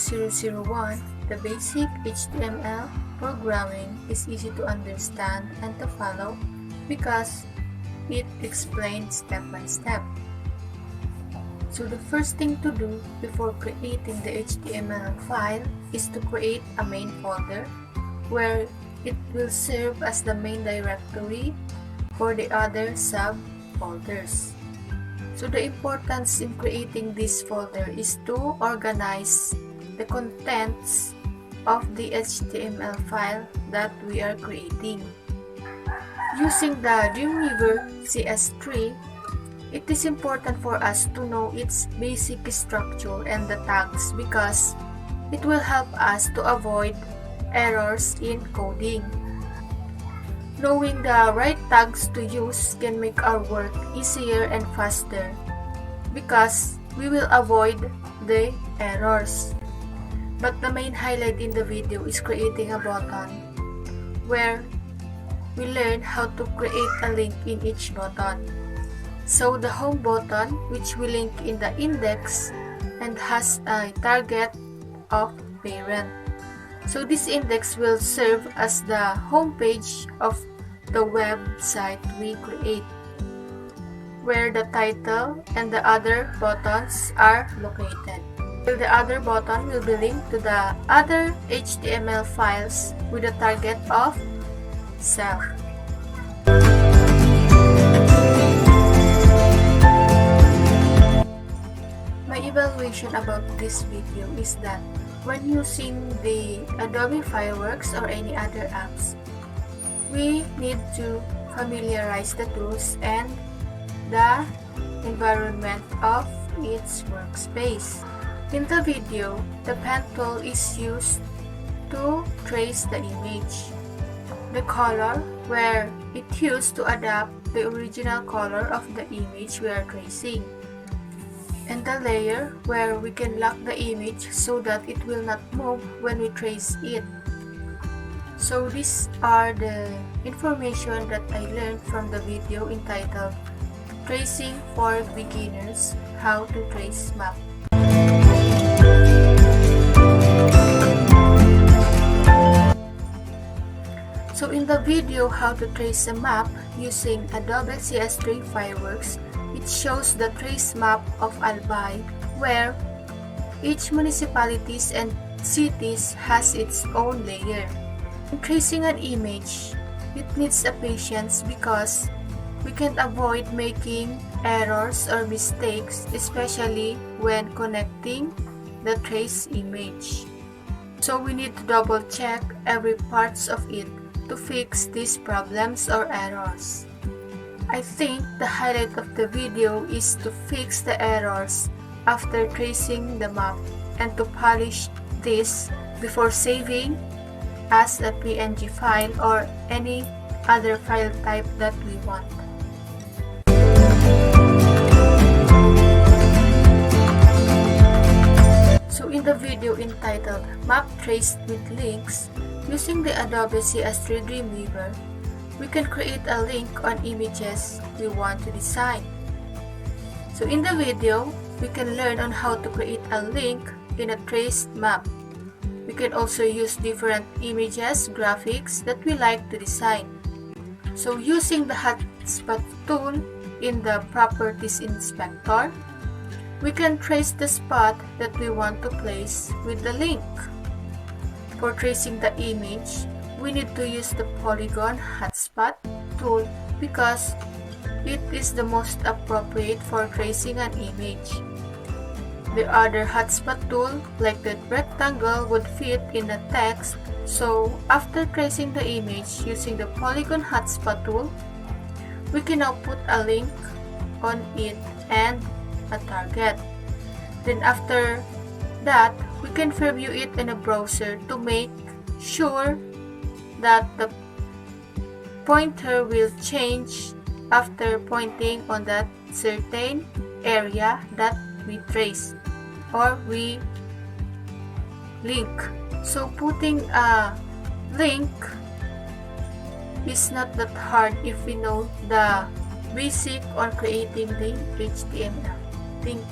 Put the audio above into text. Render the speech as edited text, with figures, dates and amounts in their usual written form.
001, the basic HTML programming is easy to understand and to follow because it explains step by step. So the first thing to do before creating the HTML file is to create a main folder where it will serve as the main directory for the other subfolders. So the importance in creating this folder is to organize the contents of the HTML file that we are creating. Using the Dreamweaver CS3, it is important for us to know its basic structure and the tags because it will help us to avoid errors in coding. Knowing the right tags to use can make our work easier and faster because we will avoid the errors. But the main highlight in the video is creating a button where we learn how to create a link in each button. So the home button, which we link in the index and has a target of parent. So this index will serve as the home page of the website we create, where the title and the other buttons are located. The other button will be linked to the other HTML files with the target of self. My evaluation about this video is that when using the Adobe Fireworks or any other apps, we need to familiarize the tools and the environment of its workspace. In the video, the pen tool is used to trace the image. The color, where it used to adapt the original color of the image we are tracing. And the layer, where we can lock the image so that it will not move when we trace it. So these are the information that I learned from the video entitled Tracing for Beginners, How to Trace Map. So in the video how to trace a map using Adobe CS3 Fireworks, it shows the trace map of Albay where each municipalities and cities has its own layer. In tracing an image, it needs a patience because we can't avoid making errors or mistakes, especially when connecting the trace image. So we need to double check every parts of it to fix these problems or errors. I think the highlight of the video is to fix the errors after tracing the map and to polish this before saving as a PNG file or any other file type that we want. So in the video entitled Map Traced with Links, using the Adobe CS3 Dreamweaver, we can create a link on images we want to design. So in the video, we can learn on how to create a link in a traced map. We can also use different images, graphics that we like to design. So using the hotspot tool in the Properties Inspector, we can trace the spot that we want to place with the link. For tracing the image, we need to use the Polygon Hotspot tool because it is the most appropriate for tracing an image. The other hotspot tool, like the rectangle, would fit in the text, so after tracing the image using the Polygon Hotspot tool, we can now put a link on it and a target. Then after that, we can preview it in a browser to make sure that the pointer will change after pointing on that certain area that we trace or we link. So putting a link is not that hard if we know the basic on creating the HTML. Thank you.